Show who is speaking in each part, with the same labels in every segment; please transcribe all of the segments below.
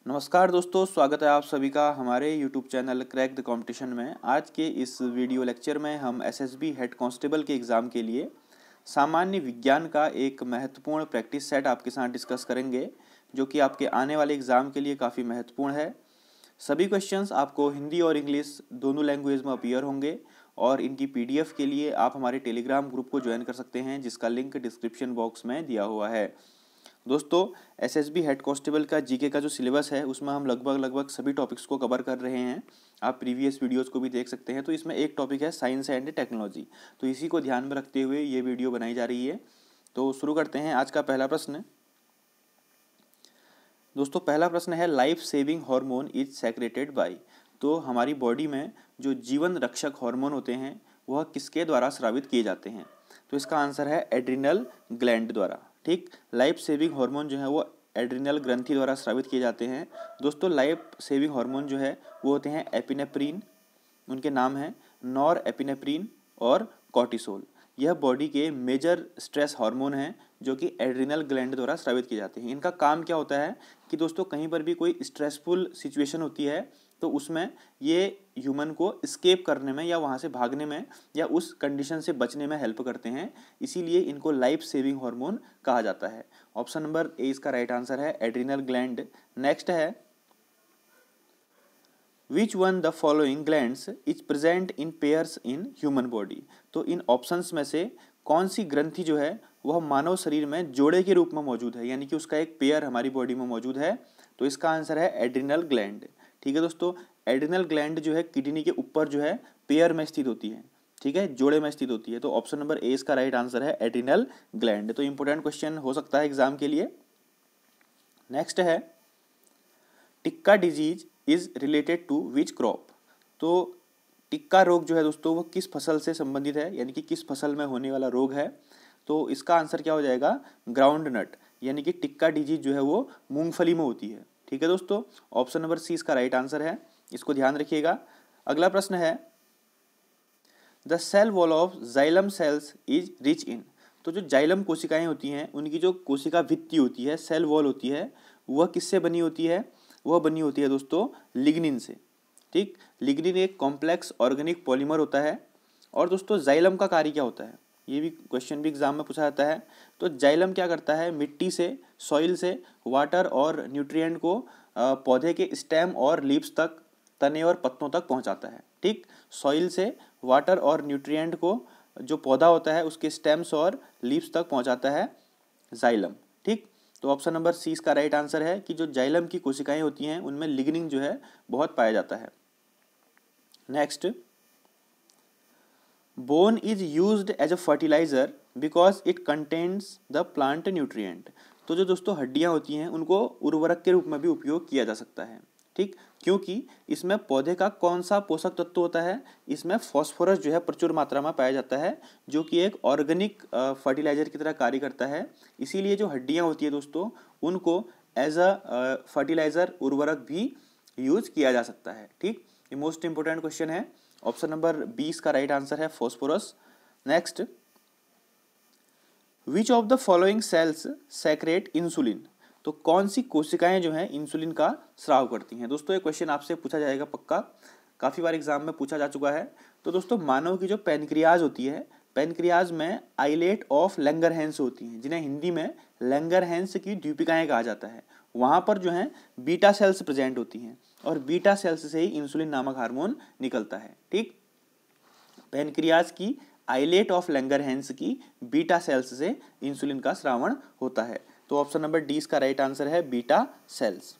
Speaker 1: नमस्कार दोस्तों, स्वागत है आप सभी का हमारे YouTube channel crack the competition में। आज के इस वीडियो लेक्चर में हम एसएसबी हेड कांस्टेबल के एग्ज़ाम के लिए सामान्य विज्ञान का एक महत्वपूर्ण प्रैक्टिस सेट आपके साथ डिस्कस करेंगे, जो कि आपके आने वाले एग्ज़ाम के लिए काफ़ी महत्वपूर्ण है। सभी क्वेश्चंस आपको हिंदी और इंग्लिश दोनों लैंग्वेज में अपीयर होंगे और इनकी पीडीएफ के लिए आप हमारे टेलीग्राम ग्रुप को ज्वाइन कर सकते हैं, जिसका लिंक डिस्क्रिप्शन बॉक्स में दिया हुआ है। दोस्तों, एसएसबी हेड कांस्टेबल का जीके का जो सिलेबस है उसमें हम लगभग सभी टॉपिक्स को कवर कर रहे हैं। आप प्रीवियस वीडियोस को भी देख सकते हैं। तो इसमें एक टॉपिक है साइंस एंड टेक्नोलॉजी, तो इसी को ध्यान में रखते हुए ये वीडियो बनाई जा रही है। तो शुरू करते हैं। आज का पहला प्रश्न दोस्तों, पहला प्रश्न है life saving hormone is secreted bye. तो हमारी बॉडी में जो जीवन रक्षक हार्मोन होते हैं वह किसके द्वारा स्रावित किए जाते हैं? तो इसका आंसर है एड्रिनल ग्लैंड द्वारा। ठीक, लाइफ सेविंग हार्मोन जो है वो एड्रिनल ग्रंथि द्वारा स्रावित किए जाते हैं। दोस्तों, लाइफ सेविंग हार्मोन जो है वो होते हैं एपिनेफ्रिन, उनके नाम हैं नॉर एपिनेफ्रिन और कॉर्टिसोल। यह बॉडी के मेजर स्ट्रेस हार्मोन हैं जो कि एड्रिनल ग्लैंड द्वारा स्रावित किए जाते हैं। इनका काम क्या होता है कि दोस्तों, कहीं पर भी कोई स्ट्रेसफुल सिचुएशन होती है तो उसमें ये ह्यूमन को एस्केप करने में या वहाँ से भागने में या उस कंडीशन से बचने में हेल्प करते हैं, इसीलिए इनको लाइफ सेविंग हार्मोन कहा जाता है। ऑप्शन नंबर ए इसका राइट आंसर है, एड्रिनल ग्लैंड। नेक्स्ट है which one the following glands is present in pairs in human body. तो इन ऑप्शंस में से कौन सी ग्रंथि जो है वह मानव शरीर में जोड़े के रूप में मौजूद है, यानी कि उसका एक पेयर हमारी बॉडी में मौजूद है? तो इसका आंसर है एड्रिनल ग्लैंड। ठीक है दोस्तों, एड्रिनल ग्लैंड जो है किडनी के ऊपर जो है पेयर में स्थित होती है, ठीक है, जोड़े में स्थित होती है। तो ऑप्शन नंबर ए इसका राइट आंसर है, एड्रिनल ग्लैंड। तो इंपॉर्टेंट क्वेश्चन हो सकता है एग्जाम के लिए। नेक्स्ट है tikka disease is related to which crop. तो टिक्का रोग जो है दोस्तों वो किस फसल से संबंधित है, यानी कि किस फसल में होने वाला रोग है? तो इसका आंसर क्या हो जाएगा, ग्राउंड नट, यानी कि टिक्का डिजीज जो है वो मूंगफली में होती है। ठीक है दोस्तों, ऑप्शन नंबर सी इसका राइट आंसर है, इसको ध्यान रखिएगा। अगला प्रश्न है the cell wall of xylem cells is rich in. तो जो जाइलम कोशिकाएं होती हैं उनकी जो कोशिका भित्ति होती है, सेल वॉल होती है, वह किससे बनी होती है? वह बनी होती है दोस्तों लिग्निन से। ठीक, लिग्निन एक कॉम्प्लेक्स ऑर्गेनिक पॉलीमर होता है। और दोस्तों, जाइलम का कार्य क्या होता है, ये भी क्वेश्चन भी एग्जाम में पूछा जाता है। तो जाइलम क्या करता है, मिट्टी से, सॉइल से वाटर और न्यूट्रिएंट को पौधे के स्टेम और लीव्स तक, तने और पत्तों तक पहुंचाता है। ठीक, सॉइल से वाटर और न्यूट्रिएंट को जो पौधा होता है उसके स्टेम्स और लीव्स तक पहुंचाता है जाइलम। ठीक, तो ऑप्शन नंबर सी इसका राइट आंसर है कि जो जाइलम की कोशिकाएं होती हैं उनमें लिग्निन जो है बहुत पाया जाता है। Next, bone is used as a fertiliser because it contains the plant nutrient. तो जो दोस्तों हड्डियां होती हैं उनको उर्वरक के रूप में भी उपयोग किया जा सकता है। ठीक, क्योंकि इसमें पौधे का कौन सा पोषक तत्व होता है, इसमें फॉस्फोरस जो है प्रचुर मात्रा में पाया जाता है, जो कि एक ऑर्गेनिक फर्टिलाइजर की तरह कार्य करता है। इसीलिए जो हड्डियां होती है दोस्तों उनको एज अ फर्टिलाइजर, उर्वरक भी यूज किया जा सकता है। ठीक, ये मोस्ट इंपोर्टेंट क्वेश्चन है। ऑप्शन नंबर 20 का राइट आंसर है phosphorus. Next, which of the following cells secrete insulin. तो कौन सी कोशिकाएं जो हैं इंसुलिन का स्राव करती हैं? दोस्तों, ये क्वेश्चन आपसे पूछा जाएगा पक्का, काफ़ी बार एग्जाम में पूछा जा चुका है। तो दोस्तों, मानव की जो पैनक्रियाज होती है, पैनक्रियाज में आइलेट ऑफ लैंगरहैंस होती हैं, जिन्हें हिंदी में लैंगरहैंस की द्वीपिकाएं कहा जाता है। वहाँ पर जो है बीटा सेल्स प्रेजेंट होती हैं और बीटा सेल्स से ही इंसुलिन नामक हार्मोन निकलता है। ठीक, पैनक्रियाज की आइलेट ऑफ लैंगरहैंस की बीटा सेल्स से इंसुलिन का स्रावण होता है। तो ऑप्शन नंबर डी इसका राइट आंसर है, बीटा सेल्स।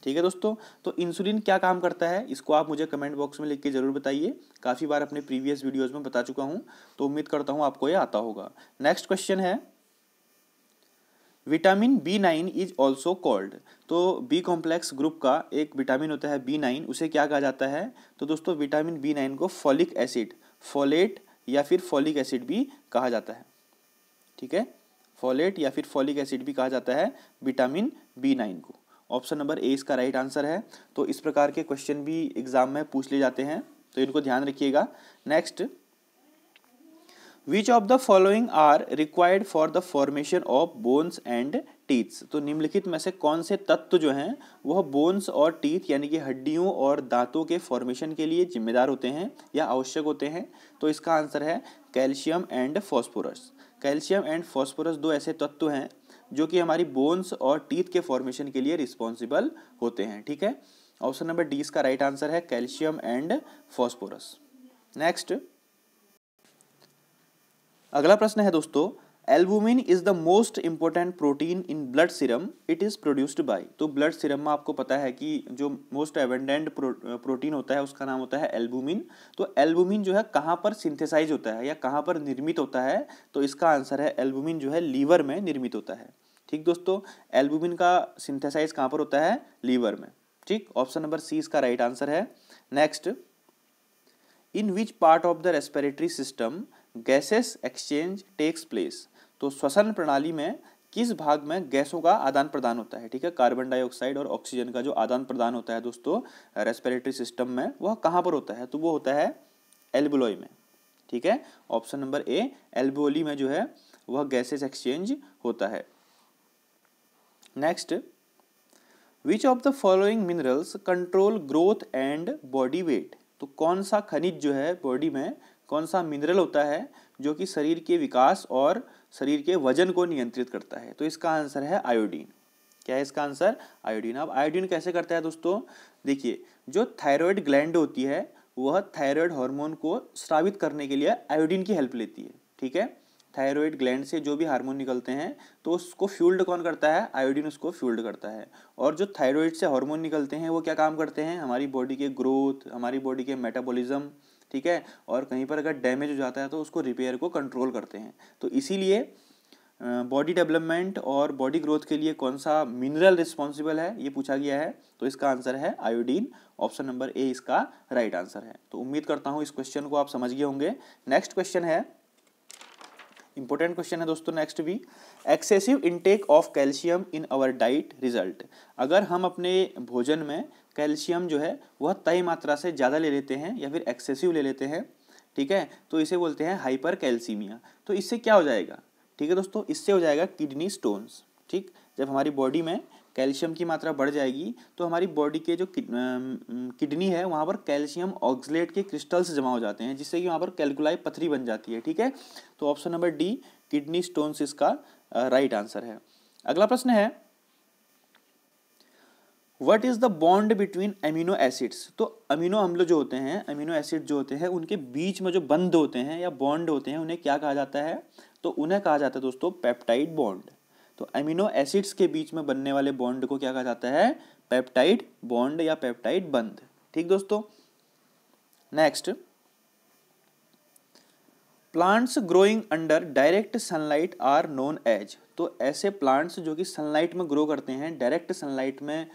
Speaker 1: ठीक है दोस्तों, तो इंसुलिन क्या काम करता है इसको आप मुझे कमेंट बॉक्स में लिख के जरूर बताइए। काफ़ी बार अपने प्रीवियस वीडियोज़ में बता चुका हूँ, तो उम्मीद करता हूँ आपको ये आता होगा। नेक्स्ट क्वेश्चन है vitamin B9 is also called. तो बी कॉम्प्लेक्स ग्रुप का एक विटामिन होता है B9, उसे क्या कहा जाता है? तो दोस्तों, विटामिन B9 को फॉलिक एसिड, फोलेट या फिर फॉलिक एसिड भी कहा जाता है। ठीक है, फोलेट या फिर फॉलिक एसिड भी कहा जाता है विटामिन B9 को। ऑप्शन नंबर ए इसका राइट आंसर है। तो इस प्रकार के क्वेश्चन भी एग्जाम में पूछ लिए जाते हैं, तो इनको ध्यान रखिएगा। Next, which of the following are required for the formation of bones and teeths, तो निम्नलिखित में से कौन से तत्व जो हैं वह बोन्स और टीथ यानी कि हड्डियों और दांतों के फॉर्मेशन के लिए जिम्मेदार होते हैं या आवश्यक होते हैं। तो इसका आंसर है calcium and phosphorus. Calcium and phosphorus दो ऐसे तत्व हैं जो कि हमारी बोन्स और टीथ के फॉर्मेशन के लिए रिस्पॉन्सिबल होते हैं। ठीक है, ऑप्शन नंबर डी इसका राइट आंसर है कैल्शियम एंड फॉस्फोरस। नेक्स्ट अगला प्रश्न है दोस्तों, albumin is the most important protein in blood serum, it is produced by. तो ब्लड सीरम में आपको पता है कि जो मोस्ट एबंडेंट प्रोटीन होता है उसका नाम होता है एल्बुमिन। तो एल्बुमिन जो है कहाँ पर सिंथेसाइज होता है या कहाँ पर निर्मित होता है, तो इसका आंसर है एल्बुमिन जो है लीवर में निर्मित होता है। ठीक दोस्तों, एल्बुमिन का सिंथेसाइज कहाँ पर होता है, लीवर में। ठीक, ऑप्शन नंबर सी इसका राइट आंसर है। Next, in which part of the respiratory system gases exchange takes place. तो श्वसन प्रणाली में किस भाग में गैसों का आदान प्रदान होता है। ठीक है, कार्बन डाइऑक्साइड और ऑक्सीजन का जो आदान प्रदान होता है दोस्तों रेस्पिरेटरी सिस्टम में, वह कहाँ पर होता है, तो वो होता है एल्बुलोई में। ठीक है, ऑप्शन नंबर ए एल्बुली में जो है वह गैसेस एक्सचेंज होता है। Next, which of the following minerals control growth and body weight. तो कौन सा खनिज जो है बॉडी में, कौन सा मिनरल होता है जो कि शरीर के विकास और शरीर के वजन को नियंत्रित करता है, तो इसका आंसर है आयोडीन। क्या है इसका आंसर, आयोडीन। अब आयोडीन कैसे करता है दोस्तों, देखिए जो थायराइड ग्लैंड होती है वह थायराइड हार्मोन को स्रावित करने के लिए आयोडीन की हेल्प लेती है। ठीक है, थायराइड ग्लैंड से जो भी हार्मोन निकलते हैं तो उसको फ्यूल्ड कौन करता है, आयोडीन उसको फ्यूल्ड करता है। और जो थायराइड से हार्मोन निकलते हैं वो क्या काम करते हैं, हमारी बॉडी के ग्रोथ, हमारी बॉडी के मेटाबॉलिज्म, ठीक है, और कहीं पर अगर डैमेज हो जाता है तो उसको रिपेयर को कंट्रोल करते हैं। तो इसीलिए बॉडी डेवलपमेंट और बॉडी ग्रोथ के लिए कौन सा मिनरल रिस्पॉन्सिबल है ये पूछा गया है, तो इसका आंसर है आयोडीन। ऑप्शन नंबर ए इसका राइट आंसर है। तो उम्मीद करता हूँ इस क्वेश्चन को आप समझ गए होंगे। नेक्स्ट क्वेश्चन है, इंपॉर्टेंट क्वेश्चन है दोस्तों नेक्स्ट भी, excessive intake of calcium in our diet result. अगर हम अपने भोजन में कैल्शियम जो है वह तय मात्रा से ज़्यादा ले लेते हैं या फिर एक्सेसिव ले लेते हैं, ठीक है, तो इसे बोलते हैं हाइपर कैल्सीमिया। तो इससे क्या हो जाएगा, ठीक है दोस्तों, इससे हो जाएगा किडनी स्टोन्स। ठीक, जब हमारी बॉडी में कैल्शियम की मात्रा बढ़ जाएगी तो हमारी बॉडी के जो किडनी है वहाँ पर कैल्शियम ऑक्सलेट के क्रिस्टल्स जमा हो जाते हैं, जिससे कि वहाँ पर कैल्कुलाई पथरी बन जाती है। ठीक है, तो option number D kidney stones इसका राइट आंसर है। अगला प्रश्न है, what is the bond between amino acids. तो अमीनो अम्ल जो होते हैं, अमीनो एसिड जो होते हैं, उनके बीच में जो बंध होते हैं या बॉन्ड होते हैं उन्हें क्या कहा जाता है, तो उन्हें कहा जाता है दोस्तों पेप्टाइड बॉन्ड। तो अमीनो एसिड्स के बीच में बनने वाले बॉन्ड को क्या कहा जाता है, पेप्टाइड बॉन्ड या पेप्टाइड बंध। ठीक दोस्तों, next, plants growing under direct sunlight are known as. तो ऐसे प्लांट्स जो कि सनलाइट में ग्रो करते हैं, डायरेक्ट सनलाइट में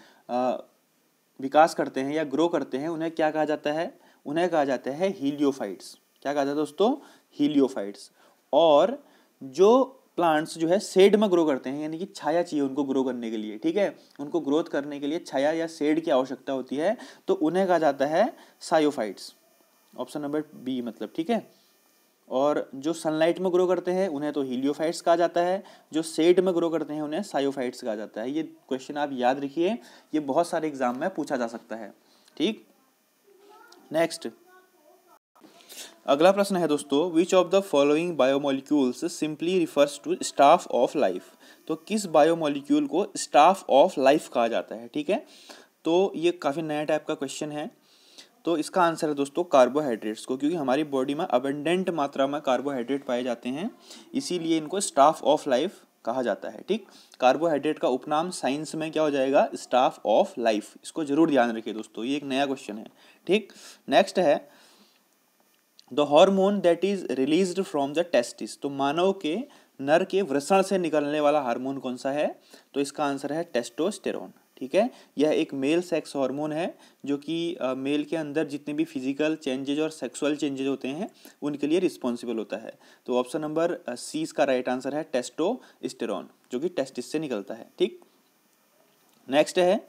Speaker 1: विकास करते हैं या ग्रो करते हैं, उन्हें क्या कहा जाता है, उन्हें कहा जाता है हीलियोफाइट्स। क्या कहा जाता है दोस्तों, हीलियोफाइट्स। और जो प्लांट्स जो है शेड में ग्रो करते हैं, यानी कि छाया चाहिए उनको ग्रो करने के लिए, ठीक है, उनको ग्रोथ करने के लिए छाया या शेड की आवश्यकता होती है, तो उन्हें कहा जाता है सायोफाइट्स। ऑप्शन नंबर बी मतलब, ठीक है। और जो सनलाइट में ग्रो करते हैं उन्हें तो हीलियोफाइट्स कहा जाता है, जो शेड में ग्रो करते हैं उन्हें सायोफाइट्स कहा जाता है। ये क्वेश्चन आप याद रखिए, ये बहुत सारे एग्जाम में पूछा जा सकता है। ठीक, नेक्स्ट अगला प्रश्न है दोस्तों, which of the following biomolecules simply refers to stuff of life. तो किस बायोमोलिक्यूल को स्टाफ ऑफ लाइफ कहा जाता है। ठीक है, तो ये काफ़ी नया टाइप का क्वेश्चन है। तो इसका आंसर है दोस्तों कार्बोहाइड्रेट्स को, क्योंकि हमारी बॉडी में अबंडेंट मात्रा में कार्बोहाइड्रेट पाए जाते हैं, इसीलिए इनको स्टाफ ऑफ लाइफ कहा जाता है। ठीक, कार्बोहाइड्रेट का उपनाम साइंस में क्या हो जाएगा, स्टाफ ऑफ लाइफ। इसको जरूर ध्यान रखिए दोस्तों, ये एक नया क्वेश्चन है। ठीक, नेक्स्ट है, the hormone that is released from the testis. तो मानव के नर के वृषण से निकलने वाला हार्मोन कौन सा है, तो इसका आंसर है टेस्टोस्टेरोन। ठीक है, यह एक मेल सेक्स हार्मोन है जो कि मेल के अंदर जितने भी फिजिकल चेंजेज और सेक्सुअल चेंजेज होते हैं उनके लिए रिस्पॉन्सिबल होता है। तो ऑप्शन नंबर सी इसका राइट आंसर है टेस्टोस्टेरोन, जो कि टेस्टिस से निकलता है। ठीक, नेक्स्ट है,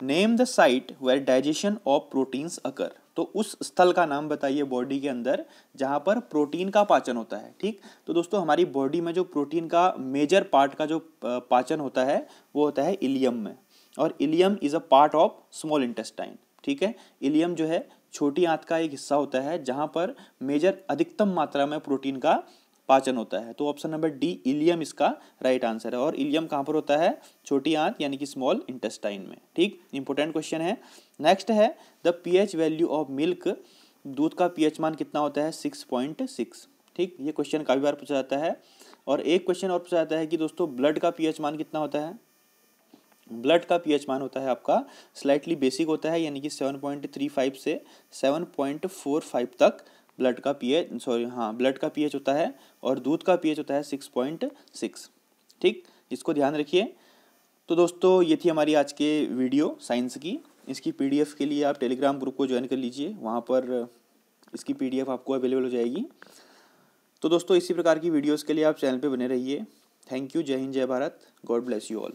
Speaker 1: name the site where digestion of proteins occur. तो उस स्थल का नाम बताइए बॉडी के अंदर जहाँ पर प्रोटीन का पाचन होता है। ठीक, तो दोस्तों हमारी बॉडी में जो प्रोटीन का मेजर पार्ट का जो पाचन होता है वो होता है इलियम में, और ilium is a part of small intestine. ठीक है, इलियम जो है छोटी आंत का एक हिस्सा होता है जहाँ पर मेजर अधिकतम मात्रा में प्रोटीन का पाचन होता है। तो ऑप्शन नंबर डी इलियम इसका राइट आंसर है। और इलियम कहाँ पर होता है? छोटी आंत यानी कि स्मॉल इंटेस्टाइन में। ठीक, इंपॉर्टेंट क्वेश्चन है। नेक्स्ट है the pH value of milk, दूध का पीएच मान कितना होता है? 6.6। ठीक, ये क्वेश्चन काफ़ी बार पूछा जाता है। और एक क्वेश्चन और पूछा जाता है कि दोस्तों ब्लड का पीएच मान कितना होता है? ब्लड का पीएच मान होता है आपका स्लाइटली बेसिक होता है, यानी कि 7.35 से 7.45 तक ब्लड का पीएच ब्लड का पीएच होता है, और दूध का पीएच होता है 6.6। ठीक, इसको ध्यान रखिए। तो दोस्तों ये थी हमारी आज के वीडियो साइंस की। इसकी पीडीएफ के लिए आप टेलीग्राम ग्रुप को ज्वाइन कर लीजिए, वहाँ पर इसकी पीडीएफ आपको अवेलेबल हो जाएगी। तो दोस्तों इसी प्रकार की वीडियोज़ के लिए आप चैनल पर बने रहिए। Thank you. जय हिंद, जय Bharat. God bless you all.